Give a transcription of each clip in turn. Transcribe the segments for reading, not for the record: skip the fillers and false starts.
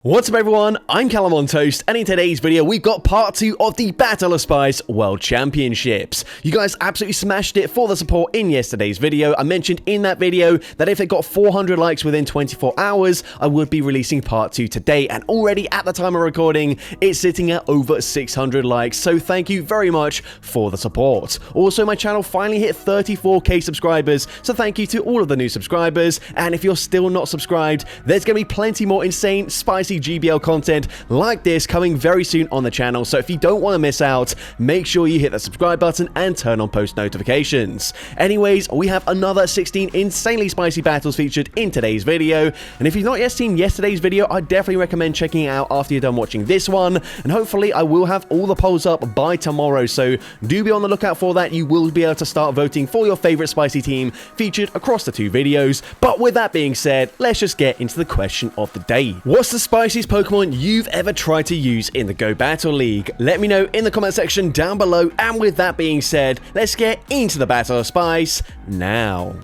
What's up everyone, I'm CallumOnToast, and in today's video we've got part 2 of the Battle of Spice World Championships. You guys absolutely smashed it for the support in yesterday's video. I mentioned in that video that if it got 400 likes within 24 hours, I would be releasing part 2 today, and already at the time of recording, it's sitting at over 600 likes, so thank you very much for the support. Also, my channel finally hit 34k subscribers, so thank you to all of the new subscribers, and if you're still not subscribed, there's going to be plenty more insane, spicy GBL content like this coming very soon on the channel, so if you don't want to miss out, make sure you hit the subscribe button and turn on post notifications. Anyways, we have another 16 insanely spicy battles featured in today's video, and if you've not yet seen yesterday's video, I definitely recommend checking it out after you're done watching this one, and hopefully I will have all the polls up by tomorrow, so do be on the lookout for that. You will be able to start voting for your favorite spicy team featured across the two videos. But with that being said, let's just get into the question of the day. What's the spiciest Pokemon you've ever tried to use in the Go Battle League? Let me know in the comment section down below, and with that being said, let's get into the Battle of Spice now.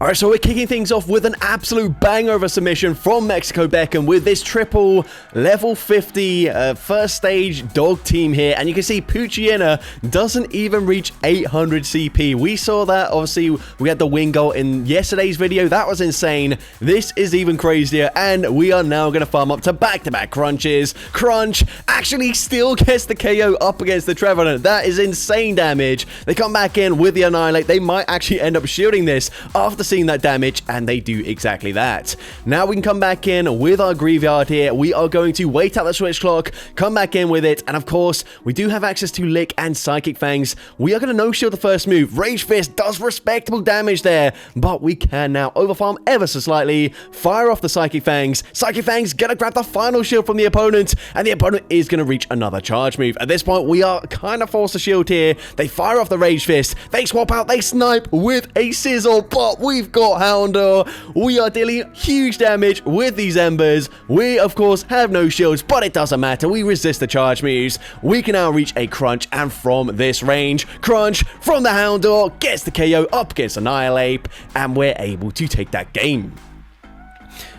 Alright, so we're kicking things off with an absolute banger of a submission from Mexico Beckham with this triple level 50 first stage dog team here, and you can see Poochyena doesn't even reach 800 CP. We saw that, obviously, we had the win goal in yesterday's video. That was insane. This is even crazier, and we are now going to farm up to back-to-back crunches. Crunch actually still gets the KO up against the Trevenant. That is insane damage. They come back in with the Annihilate. They might actually end up shielding this after seeing that damage, and they do exactly that. Now we can come back in with our Graveyard here. We are going to wait out the switch clock, come back in with it, and of course we do have access to Lick and Psychic Fangs. We are going to no-shield the first move. Rage Fist does respectable damage there, but we can now overfarm ever so slightly, fire off the Psychic Fangs. Psychic Fangs gonna grab the final shield from the opponent, and the opponent is going to reach another charge move. At this point, we are kind of forced to shield here. They fire off the Rage Fist, they swap out, they snipe with a Sizzle, but we've got Houndour. We are dealing huge damage with these Embers. We, of course, have no shields, but it doesn't matter. We resist the charge moves. We can now reach a Crunch, and from this range, Crunch from the Houndour gets the KO up against Annihilate, and we're able to take that game.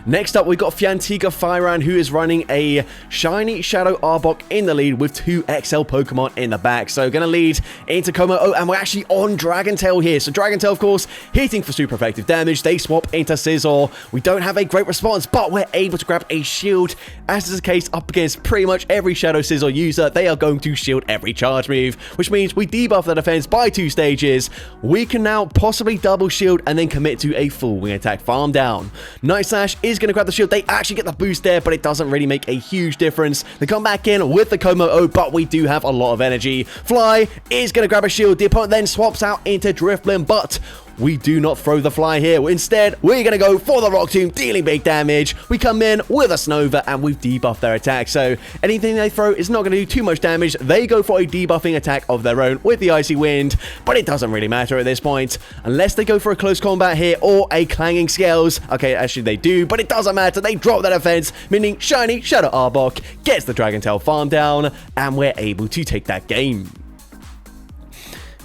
Next up, we've got Fiantiga Firean, who is running a Shiny Shadow Arbok in the lead with two XL Pokemon in the back. So going to lead into Como, and we're actually on Dragon Tail here. So Dragon Tail, of course, hitting for super effective damage. They swap into Sizzle. We don't have a great response, but we're able to grab a shield. As is the case up against pretty much every Shadow Sizzle user, they are going to shield every charge move, which means we debuff the defense by 2 stages. We can now possibly double shield and then commit to a full wing attack farm down. Night Slash is going to grab the shield. They actually get the boost there, but it doesn't really make a huge difference. They come back in with the Como, but we do have a lot of energy. Fly is going to grab a shield. The opponent then swaps out into Drifblim, but we do not throw the Fly here. Instead, we're going to go for the Rock Tomb, dealing big damage. We come in with a Snover, and we've debuffed their attack, so anything they throw is not going to do too much damage. They go for a debuffing attack of their own with the Icy Wind, but it doesn't really matter at this point, unless they go for a close combat here or a Clanging Scales. Okay, actually they do, but it doesn't matter. They drop their defense, meaning Shiny Shadow Arbok gets the Dragon Tail farm down, and we're able to take that game.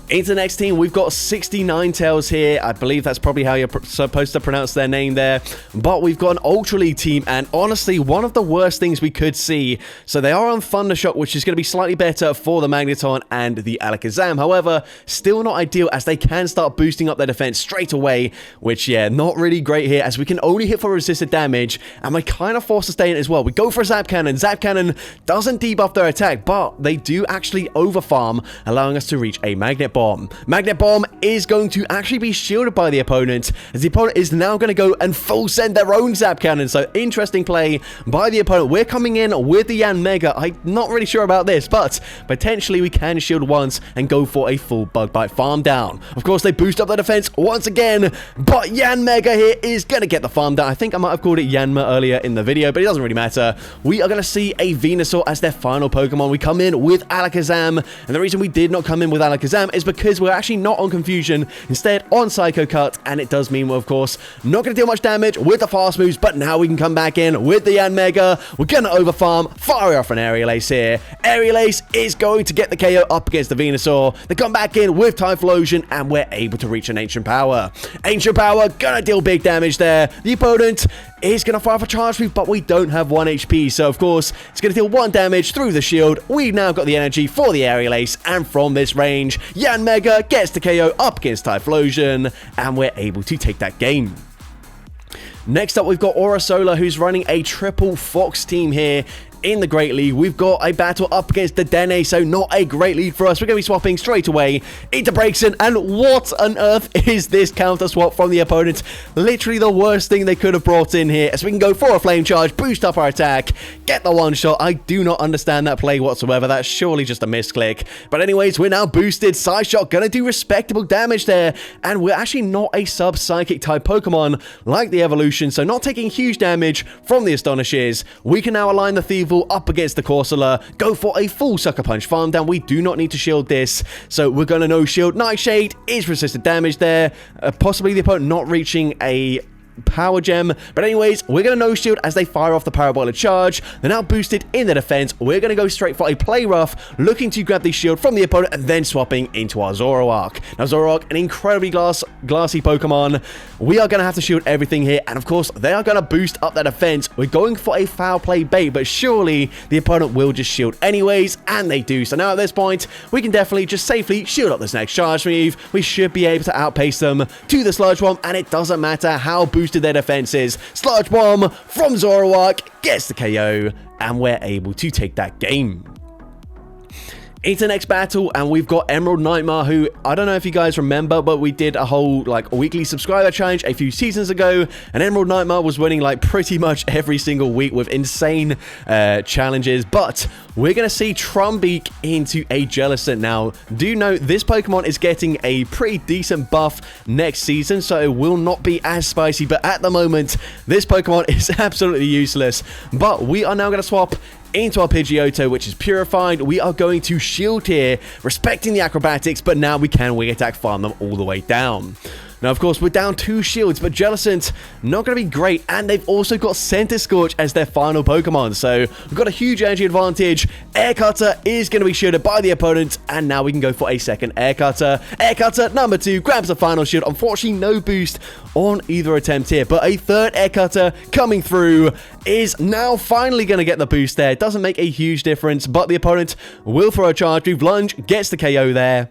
Into the next team, we've got 69 Tails here. I believe that's probably how you're supposed to pronounce their name there. But we've got an Ultra League team, and honestly, one of the worst things we could see. So they are on Thundershock, which is going to be slightly better for the Magneton and the Alakazam. However, still not ideal, as they can start boosting up their defense straight away, which, yeah, not really great here, as we can only hit for resisted damage, and we're kind of forced to stay in it as well. We go for a Zap Cannon. Zap Cannon doesn't debuff their attack, but they do actually overfarm, allowing us to reach a Magnet Bomb. Magnet Bomb is going to actually be shielded by the opponent, as the opponent is now going to go and full send their own Zap Cannon. So interesting play by the opponent. We're coming in with the Yanmega. I'm not really sure about this, but potentially we can shield once and go for a full Bug Bite farm down. Of course, they boost up the defense once again, but Yanmega here is going to get the farm down. I think I might have called it Yanma earlier in the video, but it doesn't really matter. We are going to see a Venusaur as their final Pokemon. We come in with Alakazam, and the reason we did not come in with Alakazam is because we're actually not on Confusion, instead on Psycho Cut, and it does mean we're, of course, not going to deal much damage with the fast moves, but now we can come back in with the Yanmega. We're going to overfarm, fire off an Aerial Ace here. Aerial Ace is going to get the KO up against the Venusaur. They come back in with Typhlosion, and we're able to reach an Ancient Power. Ancient Power gonna deal big damage there. The opponent is going to fire for charge move, but we don't have 1 HP, so of course, it's going to deal 1 damage through the shield. We've now got the energy for the aerial ace, and from this range, Yanmega gets the KO up against Typhlosion, and we're able to take that game. Next up, we've got Aura Solar, who's running a triple Fox team here in the Great League. We've got a battle up against the Dene, so not a great lead for us. We're going to be swapping straight away into Braixen, and what on earth is this counter swap from the opponent? Literally the worst thing they could have brought in here, as we can go for a flame charge, boost up our attack, get the one shot. I do not understand that play whatsoever. That's surely just a misclick. But anyways, we're now boosted. Side shot going to do respectable damage there, and we're actually not a sub-psychic type Pokemon like the evolution, so not taking huge damage from the Astonishes. We can now align the Thievul up against the Corsola, go for a full Sucker Punch farm down. We do not need to shield this, so we're going to no shield. Nightshade is resisted damage there, possibly the opponent not reaching a power gem, but anyways, we're going to no shield as they fire off the parabolic charge. They're now boosted in the defense. We're going to go straight for a play rough, looking to grab the shield from the opponent and then swapping into our Zoroark. Now Zoroark, an incredibly glassy Pokemon. We are going to have to shield everything here, and of course they are going to boost up their defense. We're going for a foul play bait, but surely the opponent will just shield anyways, and they do. So now at this point, we can definitely just safely shield up this next charge move. We should be able to outpace them to the Sludge Bomb, and it doesn't matter how boosted their defenses. Sludge Bomb from Zoroark gets the KO, and we're able to take that game. Into the next battle, and we've got Emerald Nightmare, who, I don't know if you guys remember, but we did a whole, weekly subscriber challenge a few seasons ago, and Emerald Nightmare was winning, pretty much every single week with insane challenges, but we're going to see Trumbeak into a Jellicent now. Do note, this Pokemon is getting a pretty decent buff next season, so it will not be as spicy, but at the moment, this Pokemon is absolutely useless, but we are now going to swap into our Pidgeotto, which is purified. We are going to shield here, respecting the acrobatics, but now we can wing attack farm them all the way down. Now, of course, we're down 2 shields, but Jellicent not going to be great, and they've also got Center Scorch as their final Pokemon, so we've got a huge energy advantage. Air Cutter is going to be shielded by the opponent, and now we can go for a second Air Cutter. Air Cutter number 2 grabs the final shield. Unfortunately, no boost on either attempt here, but a third Air Cutter coming through is now finally going to get the boost there. It doesn't make a huge difference, but the opponent will throw a charge move. Lunge gets the KO there.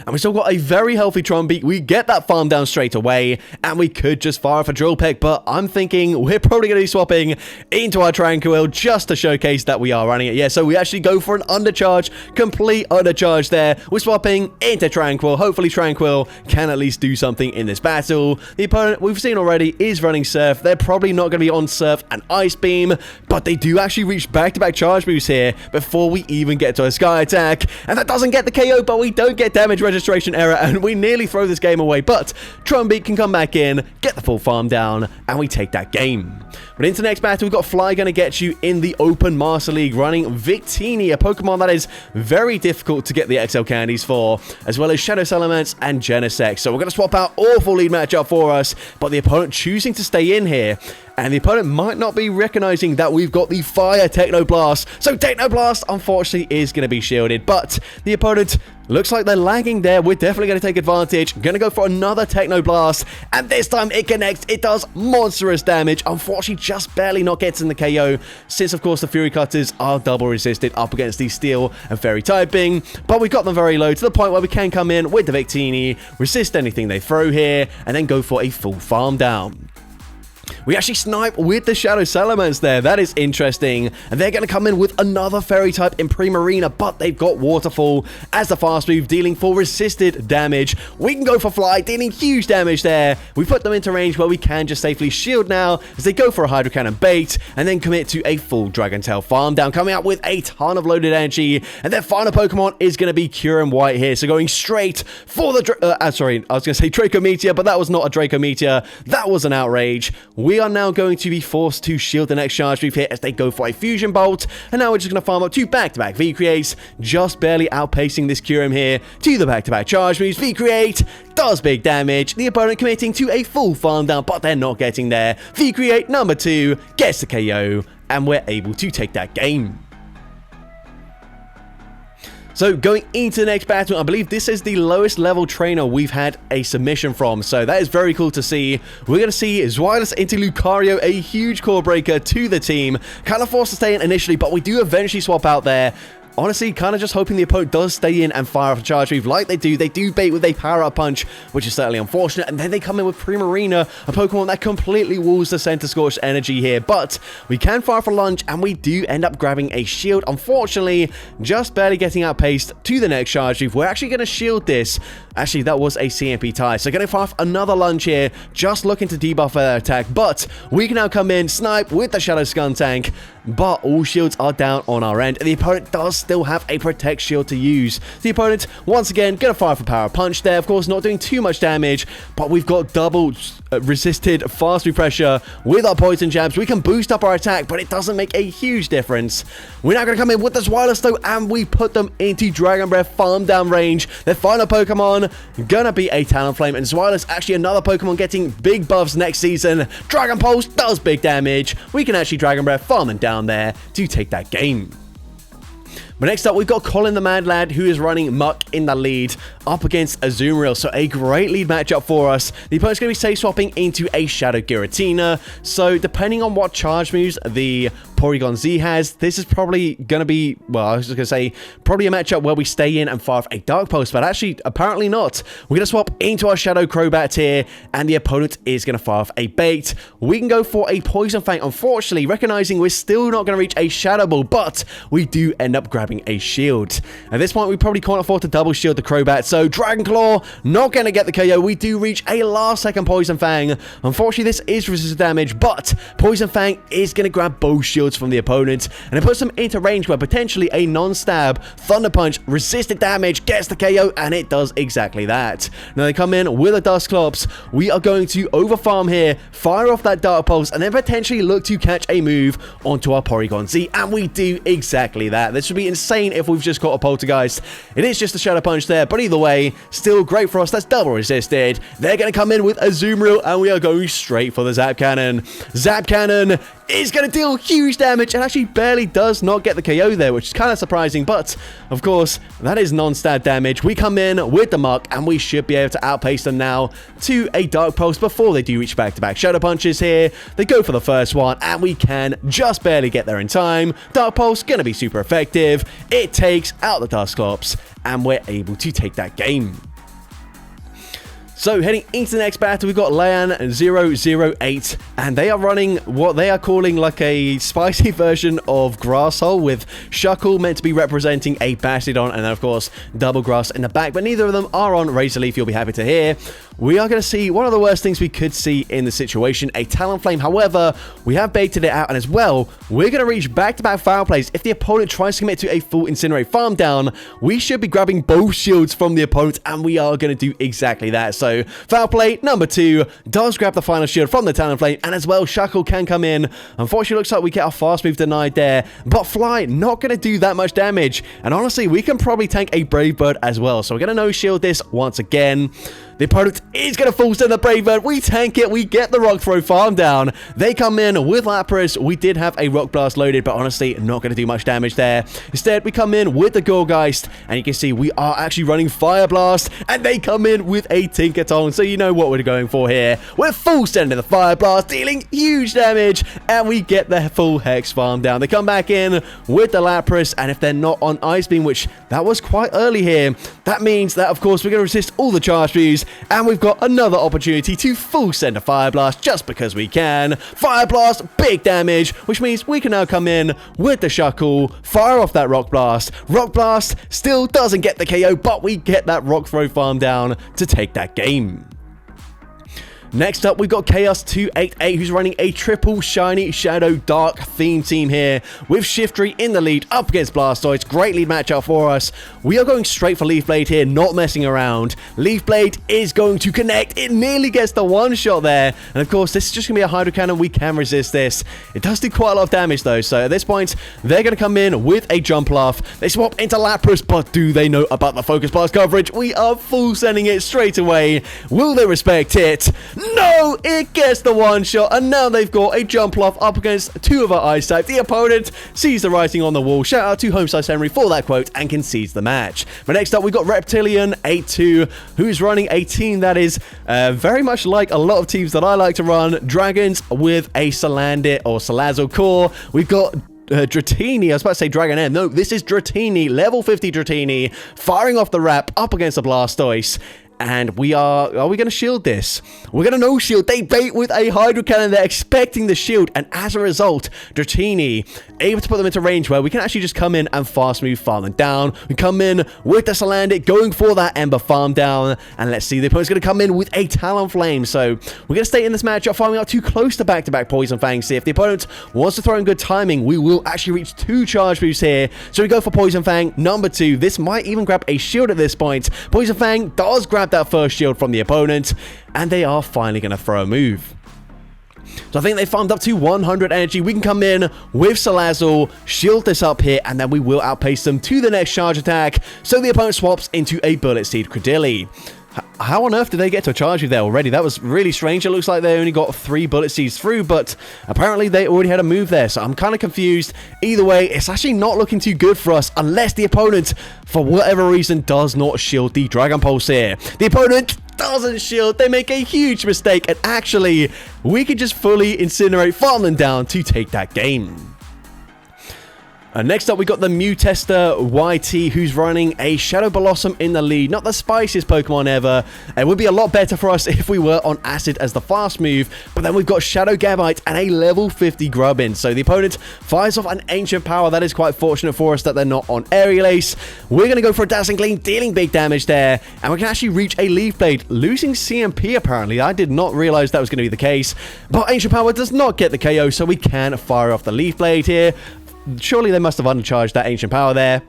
And we still got a very healthy Trumbeak. We get that farm down straight away, and we could just fire off a Drill Peck, but I'm thinking we're probably going to be swapping into our Tranquil just to showcase that we are running it. Yeah, so we actually go for an undercharge, complete undercharge there. We're swapping into Tranquil. Hopefully Tranquil can at least do something in this battle. The opponent we've seen already is running Surf. They're probably not going to be on Surf and Ice Beam, but they do actually reach back-to-back charge moves here before we even get to a Sky Attack, and that doesn't get the KO, but we don't get damage registration error, and we nearly throw this game away, but Trumbeak can come back in, get the full farm down, and we take that game. But into the next battle, we've got Fly going to get you in the Open Master League, running Victini, a Pokemon that is very difficult to get the XL candies for, as well as Shadow Salamence and Genesect. So we're going to swap out awful lead matchup for us, but the opponent choosing to stay in here, and the opponent might not be recognizing that we've got the Fire Technoblast. So Technoblast, unfortunately, is going to be shielded, but the opponent looks like they're lagging there. We're definitely going to take advantage. Going to go for another Technoblast, and this time it connects. It does monstrous damage. Unfortunately, just barely not gets in the KO, since, of course, the Fury Cutters are double resisted up against the Steel and Fairy typing, but we got them very low to the point where we can come in with the Victini, resist anything they throw here, and then go for a full farm down. We actually snipe with the Shadow Salamence there. That is interesting. And they're going to come in with another Fairy type in Primarina, but they've got Waterfall as the fast move, dealing full resisted damage. We can go for Fly, dealing huge damage there. We put them into range where we can just safely shield now as they go for a Hydro Cannon bait and then commit to a full Dragon Tail farm down, coming out with a ton of loaded energy. And their final Pokemon is going to be Kyurem White here. So going straight for the... sorry, I was going to say Draco Meteor, but that was not a Draco Meteor. That was an outrage. We are now going to be forced to shield the next charge move here as they go for a Fusion Bolt, and now we're just going to farm up 2 back-to-back V-Creates, just barely outpacing this Kyurem here to the back-to-back charge moves. V-Create does big damage, the opponent committing to a full farm down, but they're not getting there. V-Create number 2 gets the KO, and we're able to take that game. So going into the next battle, I believe this is the lowest level trainer we've had a submission from. So that is very cool to see. We're going to see Zweilous into Lucario, a huge core breaker to the team. Kind of forced to stay in initially, but we do eventually swap out there. Honestly, kind of just hoping the opponent does stay in and fire off a charge move like they do. They do bait with a power-up punch, which is certainly unfortunate. And then they come in with Primarina, a Pokemon that completely walls the Center Scorch energy here. But we can fire for lunge, and we do end up grabbing a shield. Unfortunately, just barely getting outpaced to the next charge move. We're actually going to shield this. Actually, that was a CMP tie. So going to fire off another lunge here, just looking to debuff their attack. But we can now come in, snipe with the Shadow Skuntank. But all shields are down on our end, and the opponent does still have a Protect Shield to use. The opponent, once again, going to fire for Power Punch there. Of course, not doing too much damage, but we've got double resisted fast refresher with our Poison Jabs. We can boost up our attack, but it doesn't make a huge difference. We're now going to come in with the Zweilous, though, and we put them into Dragon Breath farm down range. Their final Pokemon, going to be a Talonflame, and Zweilous, actually another Pokemon getting big buffs next season. Dragon Pulse does big damage. We can actually Dragon Breath farming down there to take that game. But next up, we've got Colin the Mad Lad, who is running Muck in the lead up against Azumarill. So a great lead matchup for us. The opponent's going to be safe swapping into a Shadow Giratina. So depending on what charge moves the Porygon Z has, this is probably going to be, well, I was just going to say, probably a matchup where we stay in and fire off a Dark Pulse, but actually, apparently not. We're going to swap into our Shadow Crobat here, and the opponent is going to fire off a Bait. We can go for a Poison Fang, unfortunately, recognizing we're still not going to reach a Shadow Ball, but we do end up grabbing a shield. At this point, we probably can't afford to double shield the Crobat, so Dragon Claw, not going to get the KO. We do reach a last-second Poison Fang. Unfortunately, this is resisted damage, but Poison Fang is going to grab both shields from the opponent, and it puts them into range where potentially a non-stab Thunder Punch resisted damage gets the KO, and it does exactly that. Now they come in with a Dusclops. We are going to overfarm here, fire off that Dark Pulse, and then potentially look to catch a move onto our Porygon Z, and we do exactly that. This would be insane if we've just got a Poltergeist. It is just a Shadow Punch there, but either way, still great for us. That's double resisted. They're going to come in with a Azumarill, and we are going straight for the Zap Cannon. Zap Cannon is going to deal huge damage and actually barely does not get the KO there, which is kind of surprising, but of course, that is non-stat damage. We come in with the Muck, and we should be able to outpace them now to a Dark Pulse before they do reach back-to-back Shadow Punches here. They go for the first one, and we can just barely get there in time. Dark Pulse going to be super effective. It takes out the Dusclops, and we're able to take that game. So heading into the next battle, we've got Layan008, and they are running what they are calling like a spicy version of Grasshole, with Shuckle meant to be representing a Bastiodon, and then of course Double Grass in the back, but neither of them are on Razor Leaf, you'll be happy to hear. We are going to see one of the worst things we could see in the situation, a Talonflame. However, we have baited it out, and as well, we're going to reach back-to-back foul plays. If the opponent tries to commit to a full Incinerate farm down, we should be grabbing both shields from the opponent, and we are going to do exactly that. So foul play number 2 does grab the final shield from the Talonflame, and as well, Shuckle can come in. Unfortunately, looks like we get our fast move denied there, but Fly not going to do that much damage, and honestly, we can probably tank a Brave Bird as well. So we're going to no-shield this once again. The opponent is going to full send the Brave Bird. We tank it. We get the Rock Throw farm down. They come in with Lapras. We did have a Rock Blast loaded, but honestly, not going to do much damage there. Instead, we come in with the Gorgeist, and you can see we are actually running Fire Blast, and they come in with a Tinkaton. So you know what we're going for here. We're full sending the Fire Blast, dealing huge damage, and we get the full Hex farm down. They come back in with the Lapras, and if they're not on Ice Beam, which that was quite early here, that means that, of course, we're going to resist all the charge moves, and we've got another opportunity to full send a Fire Blast just because we can. Fire Blast, big damage, which means we can now come in with the Shuckle, fire off that Rock Blast. Rock Blast still doesn't get the KO, but we get that Rock Throw farm down to take that game. Next up, we've got Chaos288, who's running a triple Shiny Shadow Dark theme team here, with Shiftry in the lead up against Blastoise. Great lead matchup for us. We are going straight for Leaf Blade here, not messing around. Leaf Blade is going to connect. It nearly gets the one shot there. And of course, this is just going to be a Hydro Cannon. We can resist this. It does do quite a lot of damage though. So at this point, they're going to come in with a Jump Laugh. They swap into Lapras, but do they know about the Focus Blast coverage? We are full sending it straight away. Will they respect it? No, it gets the one shot, and now they've got a jump off up against two of our ice type. The opponent sees the writing on the wall. Shout out to Homesize Henry for that quote and concedes the match. But next up, we got Reptilian 82, who's running a team that is very much like a lot of teams that I like to run. Dragons with a Salandit or Salazzle core. We've got Dratini, I was about to say Dragon N. No, this is Dratini, level 50 Dratini, firing off the wrap up against the Blastoise. And we are we going to shield this? We're going to no shield. They bait with a Hydro Cannon. They're expecting the shield. And as a result, Dratini able to put them into range where we can actually just come in and fast move farm them down. We come in with the Salandit going for that Ember farm down. And let's see, the opponent's going to come in with a Talonflame. So we're going to stay in this matchup, farming out too close to back-to-back Poison Fangs. See if the opponent wants to throw in good timing, we will actually reach 2 charge moves here. So we go for Poison Fang number 2. This might even grab a shield at this point. Poison Fang does grab that first shield from the opponent, and they are finally going to throw a move. So I think they farmed up to 100 energy. We can come in with Salazzle, shield this up here, and then we will outpace them to the next charge attack. So the opponent swaps into a Bullet Seed Credilli. How on earth did they get to a charge move there already? That was really strange. It looks like they only got 3 Bullet Seeds through, but apparently they already had a move there, so I'm kind of confused. Either way, it's actually not looking too good for us unless the opponent, for whatever reason, does not shield the Dragon Pulse here. The opponent doesn't shield. They make a huge mistake, and actually, we could just fully incinerate, farm them down to take that game. Next up, we got the Mew Tester YT, who's running a Shadow Blossom in the lead. Not the spiciest Pokemon ever. It would be a lot better for us if we were on Acid as the fast move. But then we've got Shadow Gabite and a level 50 Grubbin. So the opponent fires off an Ancient Power. That is quite fortunate for us that they're not on Aerial Ace. We're going to go for a Dazzling Gleam, dealing big damage there. And we can actually reach a Leaf Blade, losing CMP apparently. I did not realize that was going to be the case. But Ancient Power does not get the KO, so we can fire off the Leaf Blade here. Surely they must have undercharged that Ancient Power there.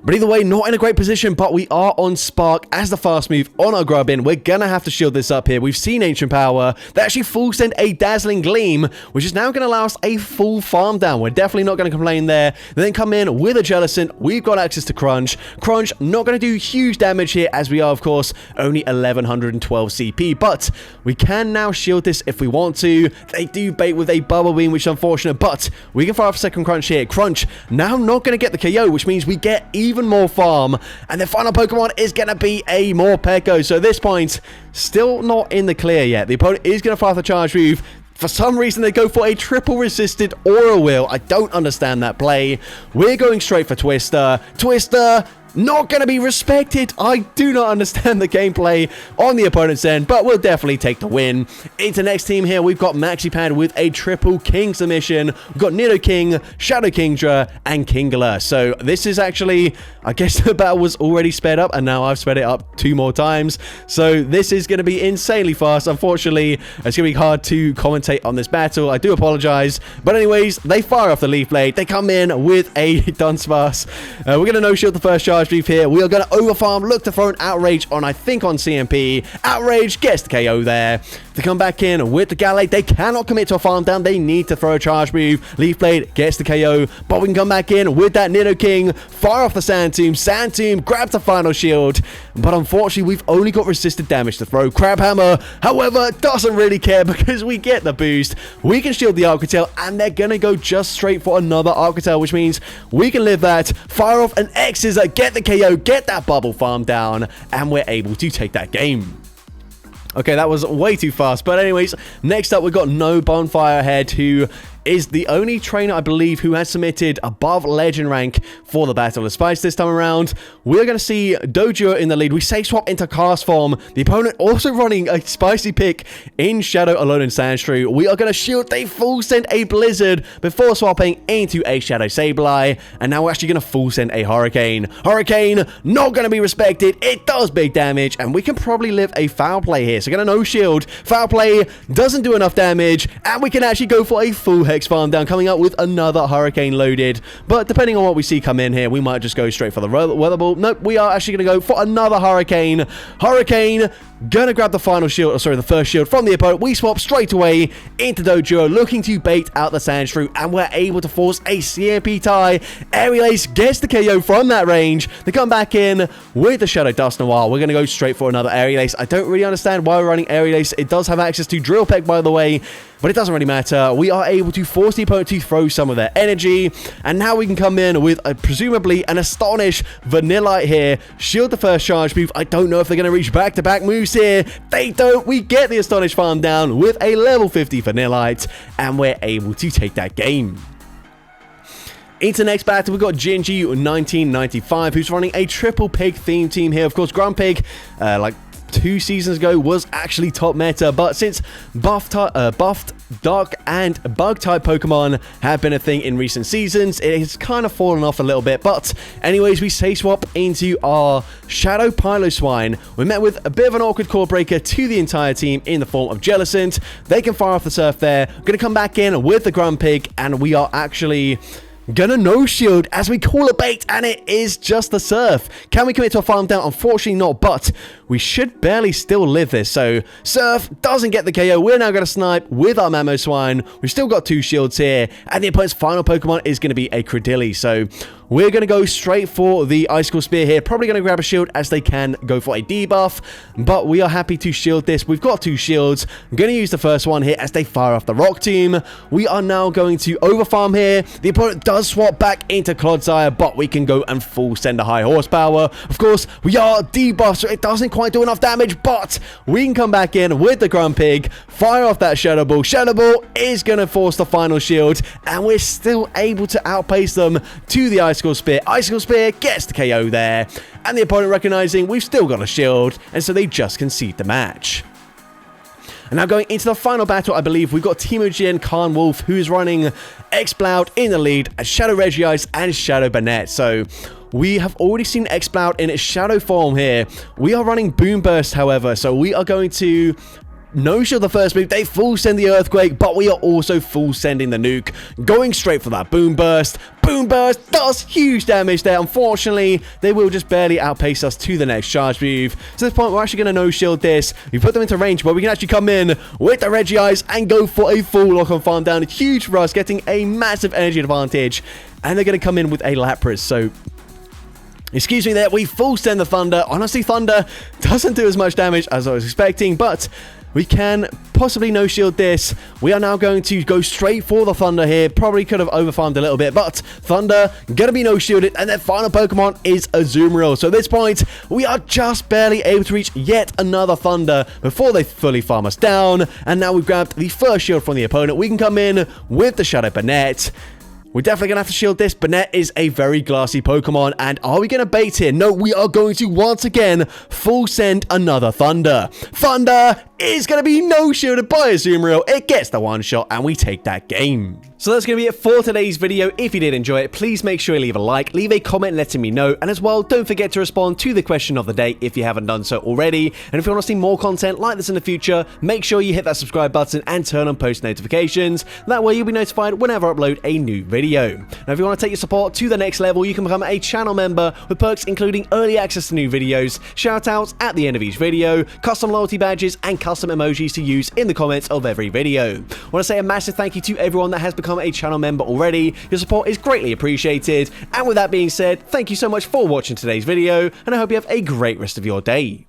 But either way, not in a great position, but we are on Spark as the fast move on our Grubbin. We're going to have to shield this up here. We've seen Ancient Power. They actually full send a Dazzling Gleam, which is now going to allow us a full farm down. We're definitely not going to complain there. They then come in with a Jellicent. We've got access to Crunch. Crunch not going to do huge damage here, as we are, of course, only 1112 CP. But we can now shield this if we want to. They do bait with a Bubble Beam, which is unfortunate, but we can fire off a second Crunch here. Crunch now not going to get the KO, which means we get even more farm, and their final Pokemon is going to be a Morpeko. So at this point, still not in the clear yet. The opponent is going to fire the charge move. For some reason, they go for a triple resisted Aura Wheel. I don't understand that play. We're going straight for Twister. Twister not going to be respected. I do not understand the gameplay on the opponent's end, but we'll definitely take the win. Into next team here, we've got Maxipad with a triple King submission. We've got Nidoking, Shadow Kingdra, and Kingler. So this is actually, I guess the battle was already sped up, and now I've sped it up 2 more times. So this is going to be insanely fast. Unfortunately, it's going to be hard to commentate on this battle. I do apologize. But anyways, they fire off the Leaf Blade. They come in with a Dunsparce. We're going to no-shield the first charge move here. We are going to overfarm, look to throw an Outrage on, I think, on CMP. Outrage gets the KO there. To come back in with the Gallade, they cannot commit to a farm down. They need to throw a charge move. Leaf Blade gets the KO, but we can come back in with that Nidoking, fire off the Sand Tomb. Sand Tomb grabs the final shield, but unfortunately, we've only got resisted damage to throw. Crabhammer, however, doesn't really care because we get the boost. We can shield the Arctotail, and they're going to go just straight for another Arctotail, which means we can live that, fire off an X-Scissor, get the KO, get that bubble farm down, and we're able to take that game. Okay, that was way too fast. But anyways, next up, we've got No Bonfire Head, who is the only trainer, I believe, who has submitted above legend rank for the Battle of Spice this time around. We're going to see Dojo in the lead. We safe swap into Cast Form. The opponent also running a spicy pick in Shadow Alone and Sandshrew. We are going to shield. They full send a Blizzard before swapping into a Shadow Sableye. And now we're actually going to full send a Hurricane. Hurricane not going to be respected. It does big damage, and we can probably live a Foul Play here. So going to no shield. Foul Play doesn't do enough damage, and we can actually go for a full Hex farm down, coming out with another Hurricane loaded. But depending on what we see come in here, we might just go straight for the Weather Ball. Nope, we are actually going to go for another Hurricane. Hurricane, gonna grab the final shield, or sorry, the first shield from the opponent. We swap straight away into Dojo, looking to bait out the Sandshrew, and we're able to force a CMP tie. Aerial Ace gets the KO from that range. They come back in with the Shadow Dust Noir. We're gonna go straight for another Aerial Ace. I don't really understand why we're running Aerial Ace. It does have access to Drill Peck, by the way, but it doesn't really matter. We are able to force the opponent to throw some of their energy, and now we can come in with presumably an Astonish Vanillite here. Shield the first charge move. I don't know if they're going to reach back-to-back moves here. They don't. We get the Astonish farm down with a level 50 Vanillite, and we're able to take that game. Into the next battle, we've got Gingy1995, who's running a triple pig theme team here. Of course, Grumpig, like 2 seasons ago, was actually top meta, but since buffed dark and bug type Pokemon have been a thing in recent seasons, it has kind of fallen off a little bit. But anyways, we say swap into our Shadow Piloswine. We met with a bit of an awkward core breaker to the entire team in the form of Jellicent. They can fire off the Surf there. We're gonna come back in with the Grumpig, and we are actually gonna no shield as we call a bait, and it is just the Surf. Can we commit to a farm down? Unfortunately not, but we should barely still live this. So Surf doesn't get the KO. We're now gonna snipe with our Mamoswine. We've still got 2 shields here, and the opponent's final Pokemon is gonna be a Credilli. So we're going to go straight for the Icicle Spear here. Probably going to grab a shield as they can go for a debuff, but we are happy to shield this. We've got 2 shields. I'm going to use the first one here as they fire off the Rock Tomb. We are now going to overfarm here. The opponent does swap back into Clodsire, but we can go and full send a high horsepower. Of course, we are debuffed, so it doesn't quite do enough damage, but we can come back in with the Grumpig, fire off that Shadow Ball. Shadow Ball is going to force the final shield, and we're still able to outpace them to the Icicle Spear. Icicle Spear gets the KO there, and the opponent recognizing we've still got a shield, and so they just concede the match. And now going into the final battle, I believe we've got Temujin Khan Wolf, who's running Exploud in the lead, as Shadow Regice and Shadow Banette. So we have already seen Exploud in its shadow form here. We are running Boom Burst, however, so we are going to no shield the first move. They full send the Earthquake, but we are also full sending the Nuke, going straight for that Boom Burst. Boom Burst does huge damage there. Unfortunately, they will just barely outpace us to the next charge move. So at this point, we're actually going to no shield this. We put them into range, but we can actually come in with the Regice and go for a full lock on farm down. Huge for us, getting a massive energy advantage, and they're going to come in with a Lapras. So excuse me there, we full send the Thunder. Honestly, Thunder doesn't do as much damage as I was expecting, but we can possibly no shield this. We are now going to go straight for the Thunder here. Probably could have overfarmed a little bit, but Thunder gonna be no shielded, and their final Pokemon is Azumarill. So at this point, we are just barely able to reach yet another Thunder before they fully farm us down. And now we've grabbed the first shield from the opponent. We can come in with the Shadow Banette. We're definitely going to have to shield this. Banette is a very glassy Pokemon, and are we going to bait here? No, we are going to once again full send another Thunder. Thunder is going to be no shielded by Azumarill. It gets the one shot, and we take that game. So that's going to be it for today's video. If you did enjoy it, please make sure you leave a like, leave a comment letting me know, and as well, don't forget to respond to the question of the day if you haven't done so already. And if you want to see more content like this in the future, make sure you hit that subscribe button and turn on post notifications. That way you'll be notified whenever I upload a new video. Now, if you want to take your support to the next level, you can become a channel member with perks including early access to new videos, shoutouts at the end of each video, custom loyalty badges, and custom emojis to use in the comments of every video. I want to say a massive thank you to everyone that has become a channel member already. Your support is greatly appreciated. And with that being said, thank you so much for watching today's video, and I hope you have a great rest of your day.